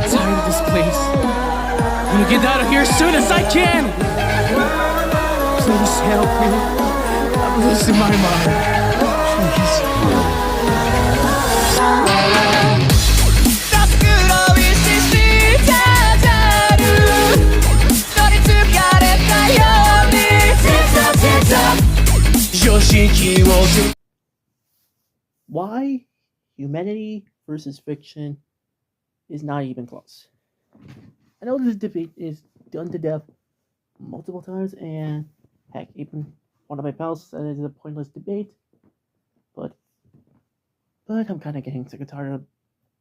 tired of this place. I'm gonna get out of here as soon as I can. Please help me. I'm losing my mind. Please. Why humanity versus fiction is not even close. I know this debate is done to death multiple times, and heck, even one of my pals said it is a pointless debate. But I'm kind of getting sick and tired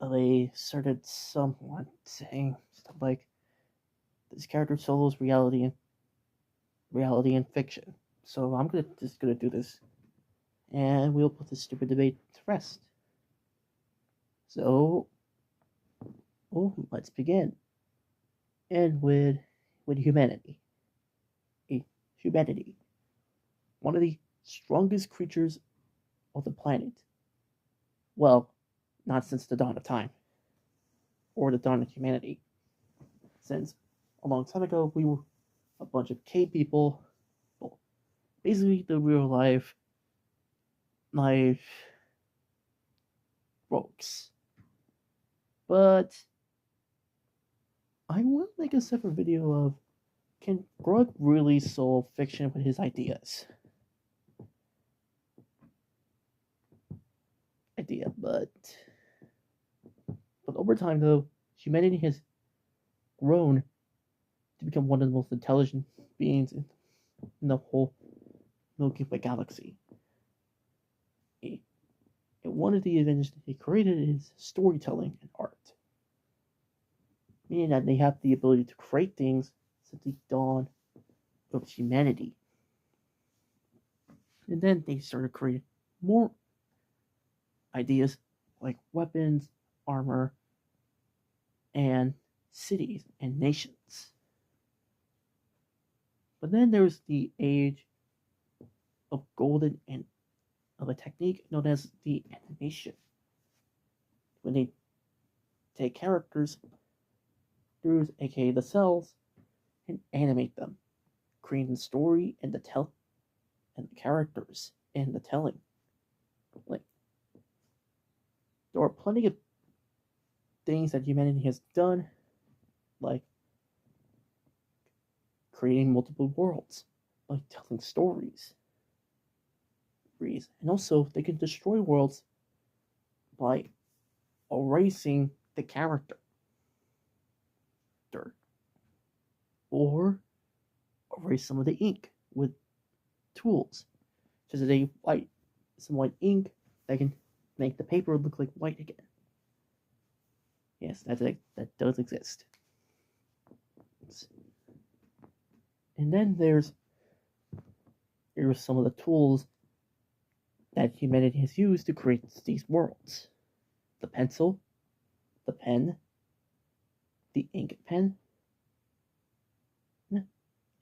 of a certain someone saying stuff like this character solos reality and fiction. So I'm just gonna do this, and we'll put this stupid debate to rest. So, let's begin. And with humanity. Humanity, one of the strongest creatures of the planet. Well, not since the dawn of time, or the dawn of humanity. Since a long time ago, we were a bunch of cave people, well, basically the real life folks. But I will make a separate video of, can Grug really solve fiction with his ideas? But over time, though, humanity has grown to become one of the most intelligent beings in the whole Milky Way galaxy. And one of the inventions they created is storytelling and art, meaning that they have the ability to create things since the dawn of humanity. And then they started creating more ideas like weapons, armor, and cities and nations. But then there was the age of golden and of a technique known as the animation, when they take characters, aka the cells, and animate them, creating the story and the characters and the telling. Like, there are plenty of things that humanity has done, like creating multiple worlds, like telling stories. And also, they can destroy worlds by erasing the character, or erase some of the ink with tools, such as some white ink that can make the paper look like white again. Yes, that does exist. And then there's some of the tools that humanity has used to create these worlds: the pencil, the pen, the ink pen,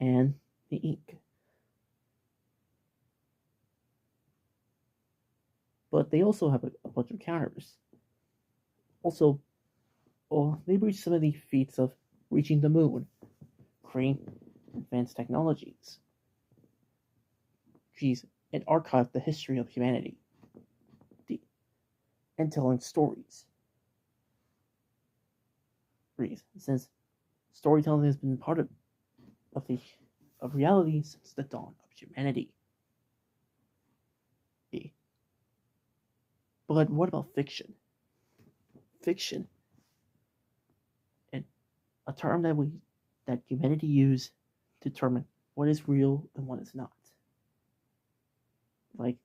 and the ink. But they also have a bunch of counters. Also, they reach some of the feats of reaching the moon, creating advanced technologies, and archive the history of humanity, and telling stories. Since storytelling has been part of reality since the dawn of humanity. But what about fiction? Fiction, and a term that humanity use to determine what is real and what is not. Like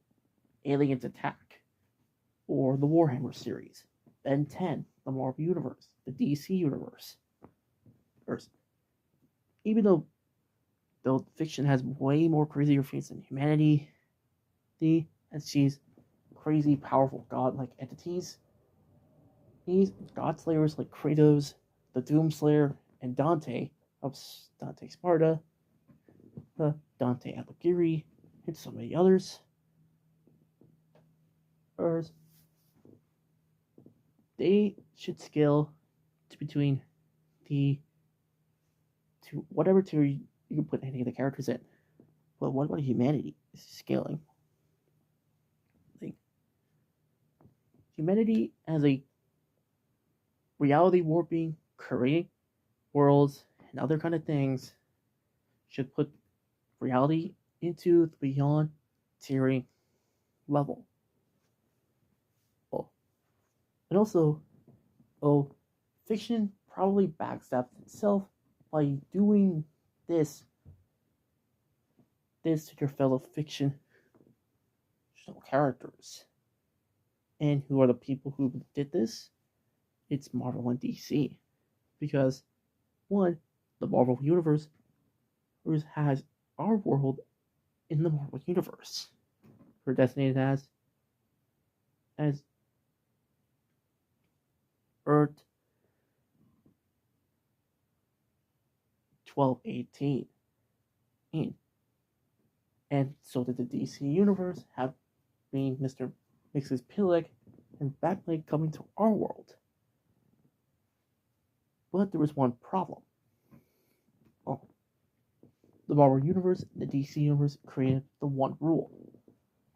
Aliens Attack, or the Warhammer series, Ben 10, the Marvel Universe, the DC Universe. Even though fiction has way more crazier fates than humanity, and she's crazy, powerful god like entities, these god slayers like Kratos, the Doomslayer, and Dante of Dante Sparta, Dante Alighieri, and so many others, Earth, they should scale to between the to whatever tier you can put any of the characters in. But what about humanity? Is scaling. Like humanity as a reality warping, creating worlds and other kind of things should put reality into the beyond tiering level. Oh, and also, fiction probably backstabs itself by doing this to your fellow fictional characters. And who are the people who did this? It's Marvel and DC. Because, one, the Marvel Universe has our world in the Marvel Universe. We're designated as Earth 1218. And so did the DC Universe, have being Mr. Mxyzptlk and Batman coming to our world. But there was one problem. The Marvel Universe and the DC Universe created the one rule.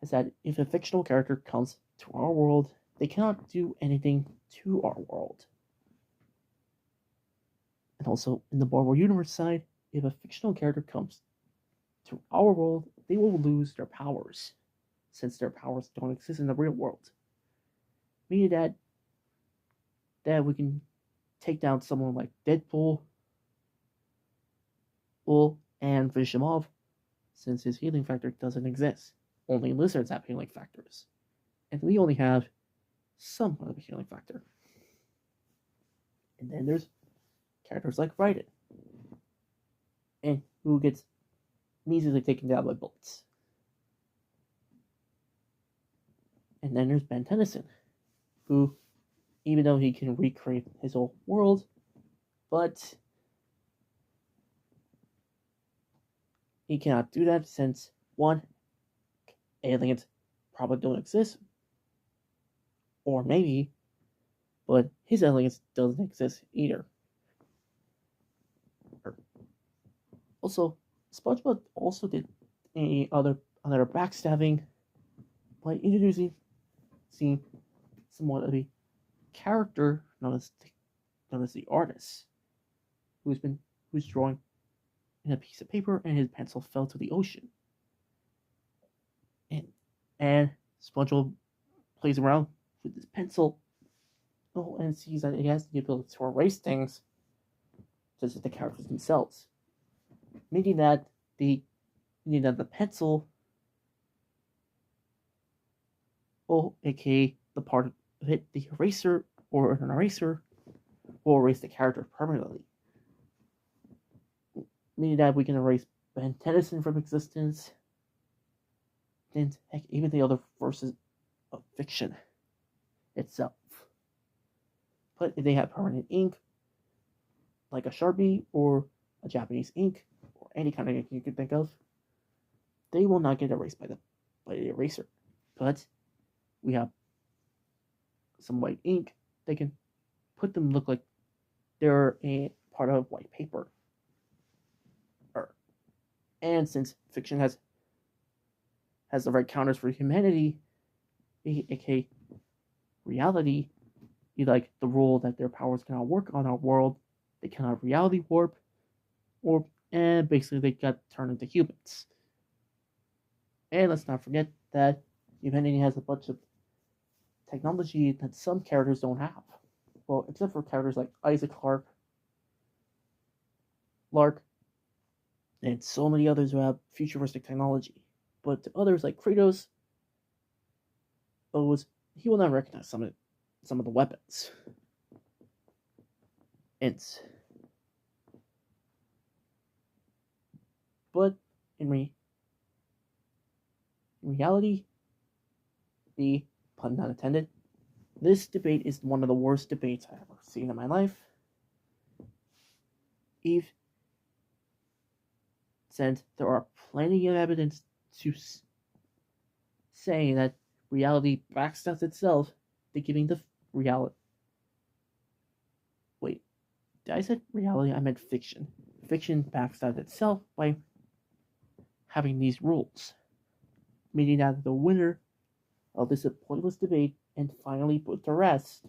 Is that if a fictional character comes to our world, they cannot do anything to our world. And also, in the Marvel Universe side, if a fictional character comes to our world, they will lose their powers, since their powers don't exist in the real world. Meaning that we can take down someone like Deadpool, and finish him off, since his healing factor doesn't exist. Only lizards have healing factors. And we only have some kind of a healing factor. And then there's characters like Raiden, and who gets easily taken down by bullets. And then there's Ben Tennyson, who, even though he can recreate his whole world, but he cannot do that since, one, aliens probably don't exist, or maybe, but his aliens doesn't exist either. Also, SpongeBob also did another backstabbing by introducing somewhat of a character known as the artist, who's drawing in a piece of paper, and his pencil fell to the ocean. And SpongeBob plays around with his pencil, and sees that he has the ability to erase things, just as the characters themselves. Meaning that the pencil, aka the part of it, the eraser or an eraser, will erase the character permanently. Meaning that we can erase Ben Tennyson from existence, and heck, even the other verses of fiction itself. But if they have permanent ink, like a Sharpie or a Japanese ink, or any kind of ink you can think of, they will not get erased by the eraser. But we have some white ink, they can put them look like they're a part of white paper. And since fiction has the right counters for humanity, aka reality, like the rule that their powers cannot work on our world, they cannot reality warp, and basically they got turned into humans. And let's not forget that humanity has a bunch of technology that some characters don't have. Well, except for characters like Isaac Lark, and so many others who have futuristic technology. But to others like Kratos, he will not recognize some of the weapons. But in reality, the pun not intended, this debate is one of the worst debates I've ever seen in my life. Since there are plenty of evidence to say that reality backstabs itself to giving the reality. Wait, did I say reality? I meant fiction. Fiction backstabs itself by having these rules, meaning that the winner of this pointless debate and finally put to rest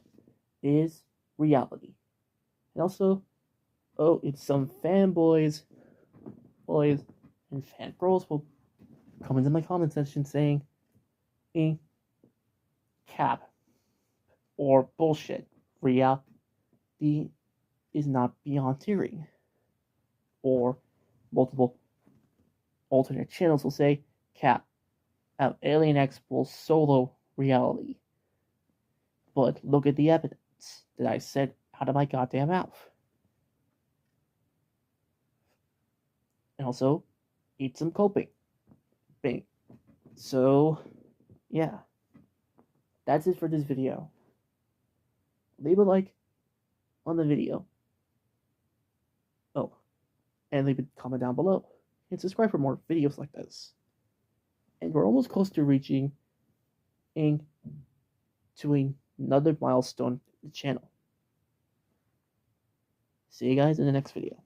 is reality. And also, oh, it's some fanboys, boys, and fangirls will come into my comment section saying, cap or bullshit. Reality is not beyond hearing. Or multiple alternate channels will say, cap, Alien X will solo reality. But look at the evidence that I said out of my goddamn mouth. And also, eat some coping. Bing. So, yeah. That's it for this video. Leave a like on the video. Oh, and leave a comment down below. And subscribe for more videos like this. And we're almost close to reaching to another milestone in the channel. See you guys in the next video.